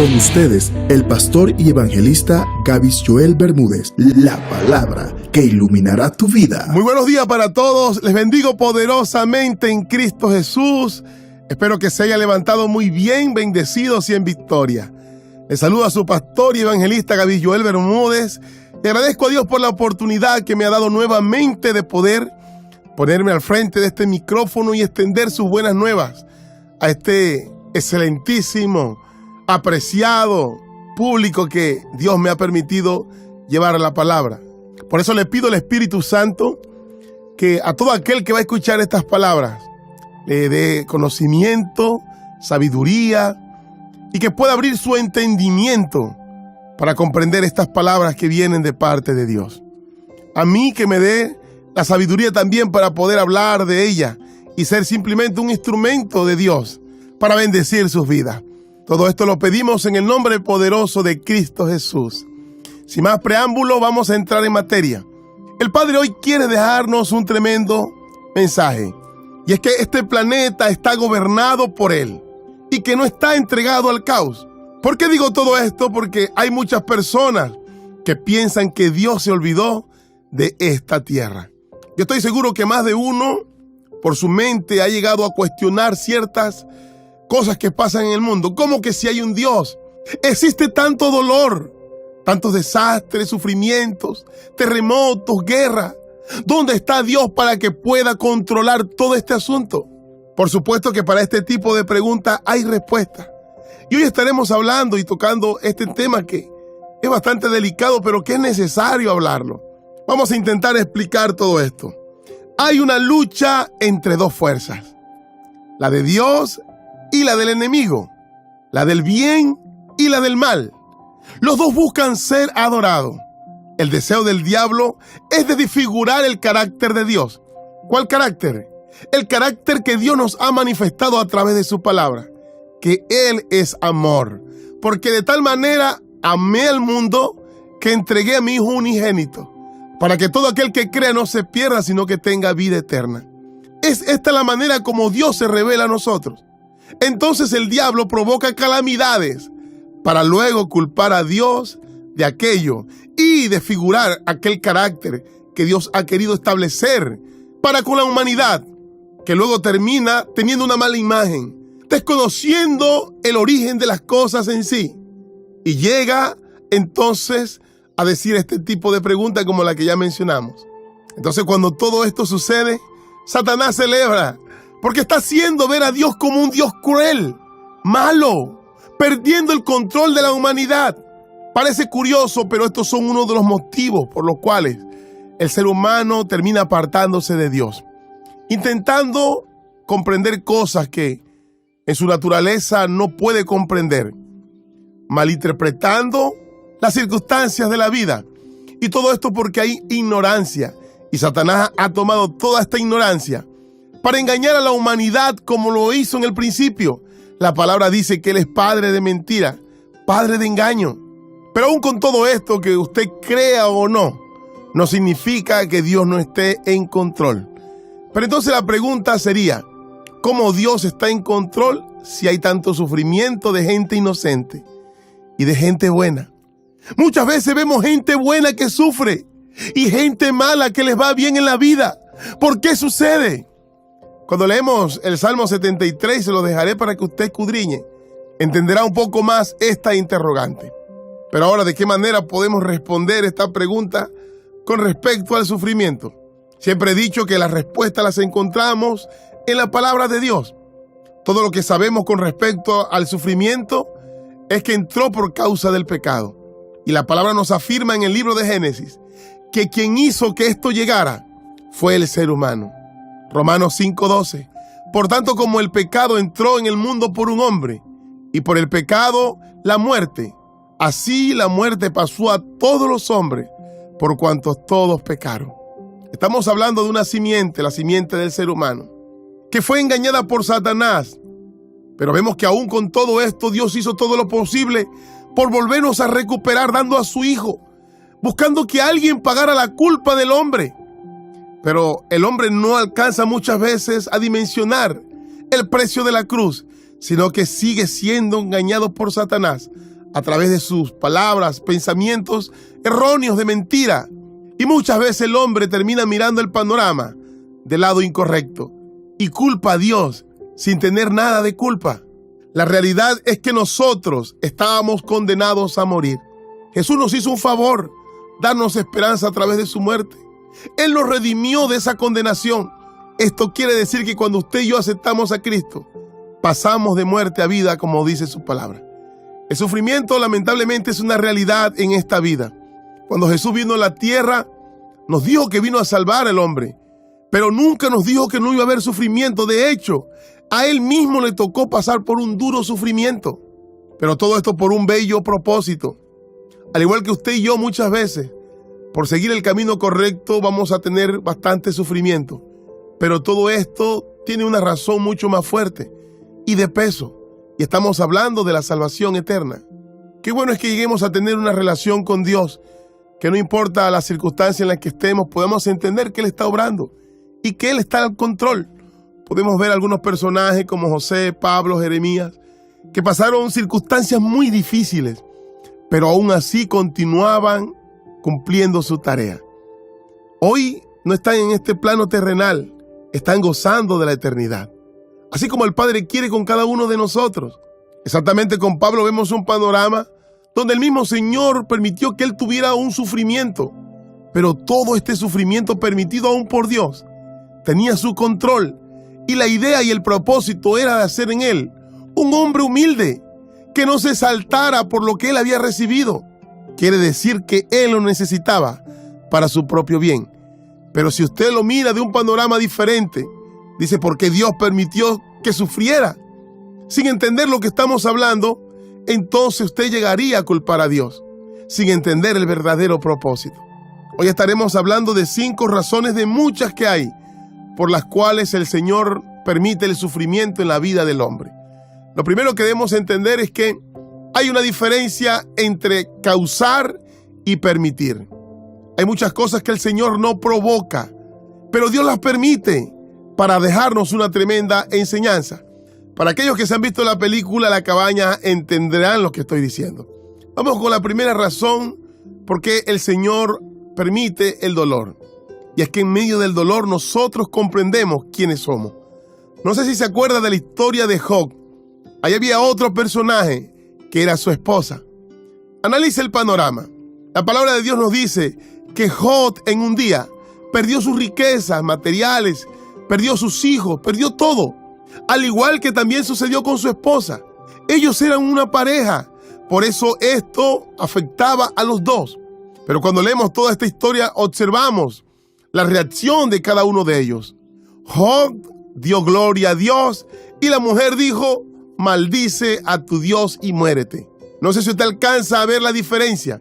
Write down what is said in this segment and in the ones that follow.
Con ustedes, el pastor y evangelista Gavis Joel Bermúdez. La palabra que iluminará tu vida. Muy buenos días para todos. Les bendigo poderosamente en Cristo Jesús. Espero que se haya levantado muy bien, bendecidos y en victoria. Les saluda a su pastor y evangelista Gavis Joel Bermúdez. Le agradezco a Dios por la oportunidad que me ha dado nuevamente de poder ponerme al frente de este micrófono y extender sus buenas nuevas a este excelentísimo, apreciado público que Dios me ha permitido llevar a la palabra. Por eso le pido al Espíritu Santo que a todo aquel que va a escuchar estas palabras le dé conocimiento, sabiduría y que pueda abrir su entendimiento para comprender estas palabras que vienen de parte de Dios. A mí que me dé la sabiduría también para poder hablar de ella y ser simplemente un instrumento de Dios para bendecir sus vidas. Todo esto lo pedimos en el nombre poderoso de Cristo Jesús. Sin más preámbulo, vamos a entrar en materia. El Padre hoy quiere dejarnos un tremendo mensaje. Y es que este planeta está gobernado por Él y que no está entregado al caos. ¿Por qué digo todo esto? Porque hay muchas personas que piensan que Dios se olvidó de esta tierra. Yo estoy seguro que más de uno, por su mente, ha llegado a cuestionar ciertas cosas que pasan en el mundo. ¿Cómo que si hay un Dios? Existe tanto dolor, tantos desastres, sufrimientos, terremotos, guerra. ¿Dónde está Dios para que pueda controlar todo este asunto? Por supuesto que para este tipo de preguntas hay respuesta. Y hoy estaremos hablando y tocando este tema que es bastante delicado, pero que es necesario hablarlo. Vamos a intentar explicar todo esto. Hay una lucha entre dos fuerzas, la de Dios y la del enemigo, la del bien y la del mal. Los dos buscan ser adorados. El deseo del diablo es de desfigurar el carácter de Dios. ¿Cuál carácter? El carácter que Dios nos ha manifestado a través de su palabra, que Él es amor. Porque de tal manera amé al mundo que entregué a mi Hijo unigénito, para que todo aquel que crea no se pierda, sino que tenga vida eterna. Es esta la manera como Dios se revela a nosotros. Entonces el diablo provoca calamidades para luego culpar a Dios de aquello y desfigurar aquel carácter que Dios ha querido establecer para con la humanidad, que luego termina teniendo una mala imagen, desconociendo el origen de las cosas en sí, y llega entonces a decir este tipo de preguntas como la que ya mencionamos. Entonces, cuando todo esto sucede, Satanás celebra, porque está haciendo ver a Dios como un Dios cruel, malo, perdiendo el control de la humanidad. Parece curioso, pero estos son uno de los motivos por los cuales el ser humano termina apartándose de Dios, intentando comprender cosas que en su naturaleza no puede comprender, malinterpretando las circunstancias de la vida. Y todo esto porque hay ignorancia. Y Satanás ha tomado toda esta ignorancia para engañar a la humanidad como lo hizo en el principio. La palabra dice que Él es padre de mentira, padre de engaño. Pero aún con todo esto, que usted crea o no, no significa que Dios no esté en control. Pero entonces la pregunta sería, ¿cómo Dios está en control si hay tanto sufrimiento de gente inocente y de gente buena? Muchas veces vemos gente buena que sufre y gente mala que les va bien en la vida. ¿Por qué sucede? Cuando leemos el Salmo 73, se lo dejaré para que usted escudriñe, entenderá un poco más esta interrogante. Pero ahora, ¿de qué manera podemos responder esta pregunta con respecto al sufrimiento? Siempre he dicho que las respuestas las encontramos en la palabra de Dios. Todo lo que sabemos con respecto al sufrimiento es que entró por causa del pecado. Y la palabra nos afirma en el libro de Génesis que quien hizo que esto llegara fue el ser humano. Romanos 5:12. Por tanto, como el pecado entró en el mundo por un hombre, y por el pecado la muerte, así la muerte pasó a todos los hombres, por cuanto todos pecaron. Estamos hablando de una simiente, la simiente del ser humano, que fue engañada por Satanás. Pero vemos que aún con todo esto, Dios hizo todo lo posible por volvernos a recuperar, dando a su Hijo, buscando que alguien pagara la culpa del hombre. Pero el hombre no alcanza muchas veces a dimensionar el precio de la cruz, sino que sigue siendo engañado por Satanás a través de sus palabras, pensamientos erróneos de mentira. Y muchas veces el hombre termina mirando el panorama del lado incorrecto y culpa a Dios sin tener nada de culpa. La realidad es que nosotros estábamos condenados a morir. Jesús nos hizo un favor, darnos esperanza a través de su muerte. Él nos redimió de esa condenación. Esto quiere decir que cuando usted y yo aceptamos a Cristo, pasamos de muerte a vida, como dice su palabra. El sufrimiento, lamentablemente, es una realidad en esta vida. Cuando Jesús vino a la tierra, nos dijo que vino a salvar al hombre, pero nunca nos dijo que no iba a haber sufrimiento. De hecho, a Él mismo le tocó pasar por un duro sufrimiento, pero todo esto por un bello propósito. Al igual que usted y yo, muchas veces, por seguir el camino correcto, vamos a tener bastante sufrimiento, pero todo esto tiene una razón mucho más fuerte y de peso, y estamos hablando de la salvación eterna. Qué bueno es que lleguemos a tener una relación con Dios, que no importa la circunstancia en la que estemos, podemos entender que Él está obrando y que Él está al control. Podemos ver algunos personajes como José, Pablo, Jeremías, que pasaron circunstancias muy difíciles, pero aún así continuaban cumpliendo su tarea. Hoy no están en este plano terrenal, están gozando de la eternidad. Así como el Padre quiere con cada uno de nosotros. Exactamente, con Pablo vemos un panorama donde el mismo Señor permitió que él tuviera un sufrimiento, pero todo este sufrimiento permitido aún por Dios tenía su control, y la idea y el propósito era de hacer en él un hombre humilde, que no se exaltara por lo que él había recibido. Quiere decir que él lo necesitaba para su propio bien. Pero si usted lo mira de un panorama diferente, dice, porque Dios permitió que sufriera, sin entender lo que estamos hablando, entonces usted llegaría a culpar a Dios, sin entender el verdadero propósito. Hoy estaremos hablando de 5 razones de muchas que hay, por las cuales el Señor permite el sufrimiento en la vida del hombre. Lo primero que debemos entender es que hay una diferencia entre causar y permitir. Hay muchas cosas que el Señor no provoca, pero Dios las permite para dejarnos una tremenda enseñanza. Para aquellos que se han visto la película La Cabaña, entenderán lo que estoy diciendo. Vamos con la primera razón por qué el Señor permite el dolor. Y es que en medio del dolor nosotros comprendemos quiénes somos. No sé si se acuerda de la historia de Job. Ahí había otro personaje que era su esposa. Analice el panorama. La palabra de Dios nos dice que Job en un día perdió sus riquezas materiales, perdió sus hijos, perdió todo. Al igual que también sucedió con su esposa. Ellos eran una pareja. Por eso esto afectaba a los dos. Pero cuando leemos toda esta historia, observamos la reacción de cada uno de ellos. Job dio gloria a Dios y la mujer dijo, maldice a tu Dios y muérete. No sé si usted alcanza a ver la diferencia.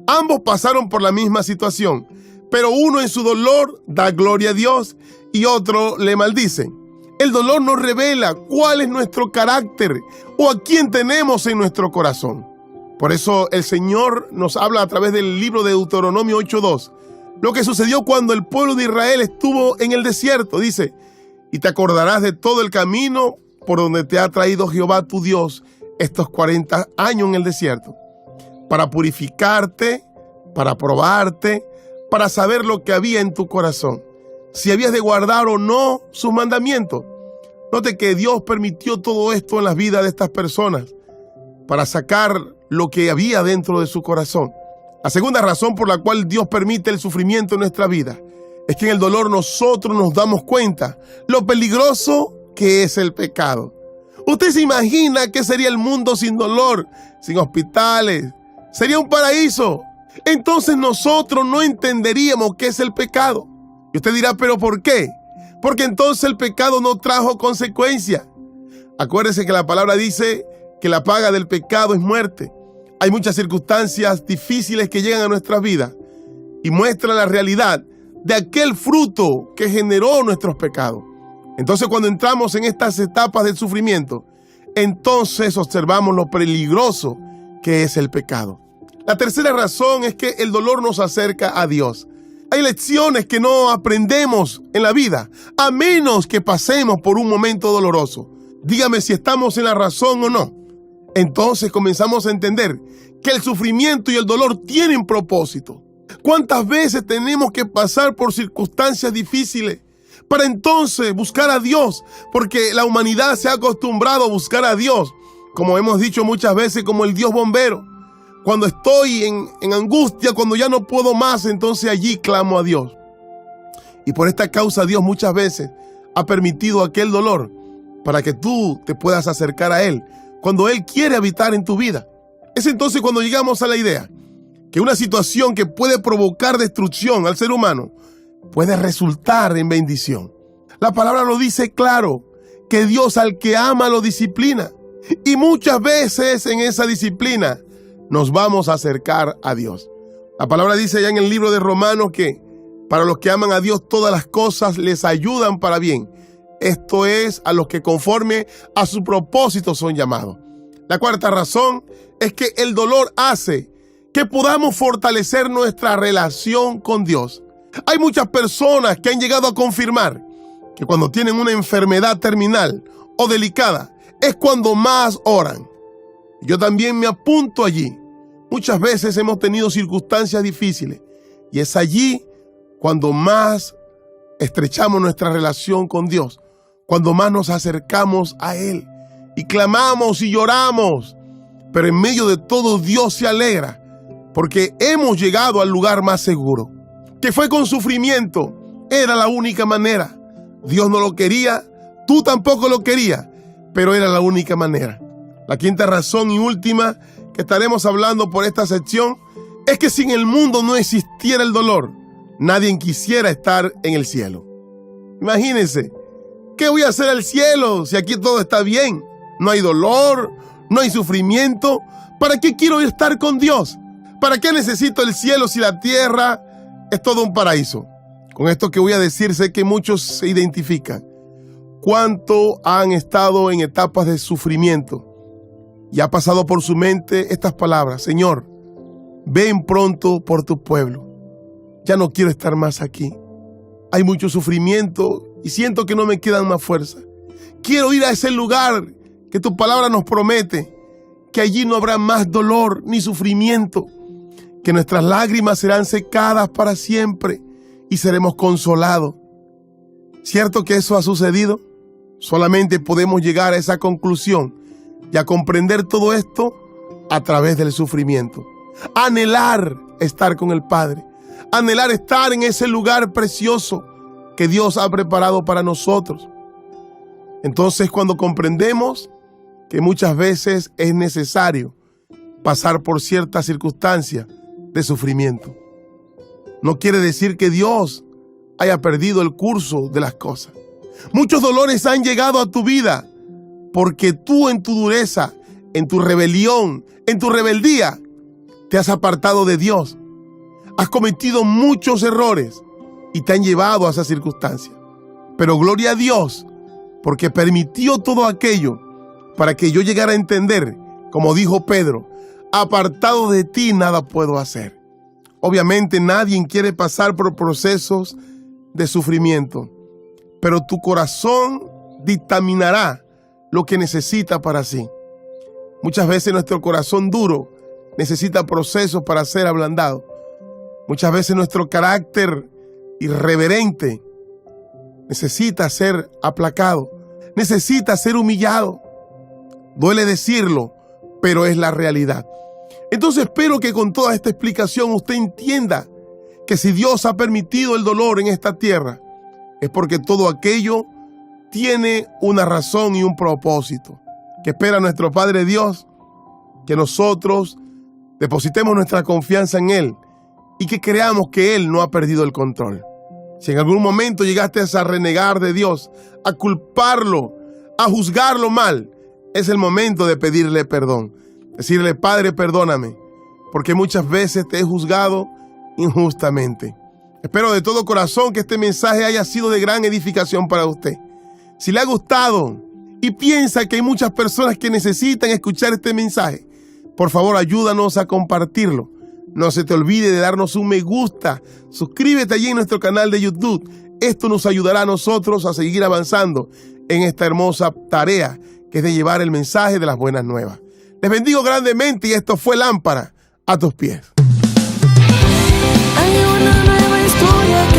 Ambos pasaron por la misma situación, pero uno en su dolor da gloria a Dios y otro le maldice. El dolor nos revela cuál es nuestro carácter o a quién tenemos en nuestro corazón. Por eso el Señor nos habla a través del libro de Deuteronomio 8:2. Lo que sucedió cuando el pueblo de Israel estuvo en el desierto. Dice, y te acordarás de todo el camino por donde te ha traído Jehová tu Dios estos 40 años en el desierto, para purificarte, para probarte, para saber lo que había en tu corazón, si habías de guardar o no sus mandamientos. Note que Dios permitió todo esto en las vidas de estas personas para sacar lo que había dentro de su corazón. La segunda razón por la cual Dios permite el sufrimiento en nuestra vida es que en el dolor nosotros nos damos cuenta lo peligroso que es el pecado. ¿Usted se imagina qué sería el mundo sin dolor, sin hospitales? Sería un paraíso. Entonces nosotros no entenderíamos qué es el pecado. Y usted dirá, ¿pero por qué? Porque entonces el pecado no trajo consecuencia. Acuérdese que la palabra dice que la paga del pecado es muerte. Hay muchas circunstancias difíciles que llegan a nuestras vidas y muestran la realidad de aquel fruto que generó nuestros pecados. Entonces, cuando entramos en estas etapas del sufrimiento, entonces observamos lo peligroso que es el pecado. La tercera razón es que el dolor nos acerca a Dios. Hay lecciones que no aprendemos en la vida, a menos que pasemos por un momento doloroso. Dígame si estamos en la razón o no. entonces comenzamos a entender que el sufrimiento y el dolor tienen propósito. ¿Cuántas veces tenemos que pasar por circunstancias difíciles para entonces buscar a Dios? Porque la humanidad se ha acostumbrado a buscar a Dios, como hemos dicho muchas veces, como el Dios bombero. Cuando estoy en angustia, cuando ya no puedo más, entonces allí clamo a Dios. Y por esta causa Dios muchas veces ha permitido aquel dolor para que tú te puedas acercar a Él cuando Él quiere habitar en tu vida. Es entonces cuando llegamos a la idea que una situación que puede provocar destrucción al ser humano puede resultar en bendición. La palabra lo dice claro, que Dios al que ama lo disciplina. Y muchas veces en esa disciplina nos vamos a acercar a Dios. La palabra dice ya en el libro de Romanos que para los que aman a Dios todas las cosas les ayudan para bien. Esto es, a los que conforme a su propósito son llamados. La cuarta razón es que el dolor hace que podamos fortalecer nuestra relación con Dios. Hay muchas personas que han llegado a confirmar que cuando tienen una enfermedad terminal o delicada es cuando más oran. Yo también me apunto allí. Muchas veces hemos tenido circunstancias difíciles y es allí cuando más estrechamos nuestra relación con Dios, cuando más nos acercamos a Él y clamamos y lloramos. Pero en medio de todo Dios se alegra porque hemos llegado al lugar más seguro, que fue con sufrimiento. Era la única manera. Dios no lo quería, tú tampoco lo querías, pero era la única manera. La quinta razón y última que estaremos hablando por esta sección es que si en el mundo no existiera el dolor, nadie quisiera estar en el cielo. Imagínense, ¿qué voy a hacer al cielo si aquí todo está bien? No hay dolor, no hay sufrimiento. ¿Para qué quiero estar con Dios? ¿Para qué necesito el cielo si la tierra es todo un paraíso? Con esto que voy a decir, sé que muchos se identifican. ¿Cuánto han estado en etapas de sufrimiento? Y ha pasado por su mente estas palabras: Señor, ven pronto por tu pueblo. Ya no quiero estar más aquí. Hay mucho sufrimiento y siento que no me quedan más fuerzas. Quiero ir a ese lugar que tu palabra nos promete, que allí no habrá más dolor ni sufrimiento, que nuestras lágrimas serán secadas para siempre y seremos consolados. ¿Cierto que eso ha sucedido? Solamente podemos llegar a esa conclusión y a comprender todo esto a través del sufrimiento. Anhelar estar con el Padre, anhelar estar en ese lugar precioso que Dios ha preparado para nosotros. Entonces, cuando comprendemos que muchas veces es necesario pasar por ciertas circunstancias de sufrimiento, no quiere decir que Dios haya perdido el curso de las cosas. Muchos dolores han llegado a tu vida porque tú en tu dureza, en tu rebelión, en tu rebeldía, te has apartado de Dios. Has cometido muchos errores y te han llevado a esa circunstancia. Pero gloria a Dios, porque permitió todo aquello para que yo llegara a entender, como dijo Pedro, apartado de ti nada puedo hacer. Obviamente nadie quiere pasar por procesos de sufrimiento, pero tu corazón dictaminará lo que necesita para sí. Muchas veces nuestro corazón duro necesita procesos para ser ablandado. Muchas veces nuestro carácter irreverente necesita ser aplacado, necesita ser humillado. Duele decirlo, pero es la realidad. Entonces espero que con toda esta explicación usted entienda que si Dios ha permitido el dolor en esta tierra, es porque todo aquello tiene una razón y un propósito. Que espera nuestro Padre Dios que nosotros depositemos nuestra confianza en Él y que creamos que Él no ha perdido el control. Si en algún momento llegaste a renegar de Dios, a culparlo, a juzgarlo mal, es el momento de pedirle perdón. Decirle: Padre, perdóname, porque muchas veces te he juzgado injustamente. Espero de todo corazón que este mensaje haya sido de gran edificación para usted. Si le ha gustado y piensa que hay muchas personas que necesitan escuchar este mensaje, por favor ayúdanos a compartirlo. No se te olvide de darnos un me gusta. Suscríbete allí en nuestro canal de YouTube. Esto nos ayudará a nosotros a seguir avanzando en esta hermosa tarea que es de llevar el mensaje de las buenas nuevas. Les bendigo grandemente y esto fue Lámpara a tus pies. Hay una nueva historia que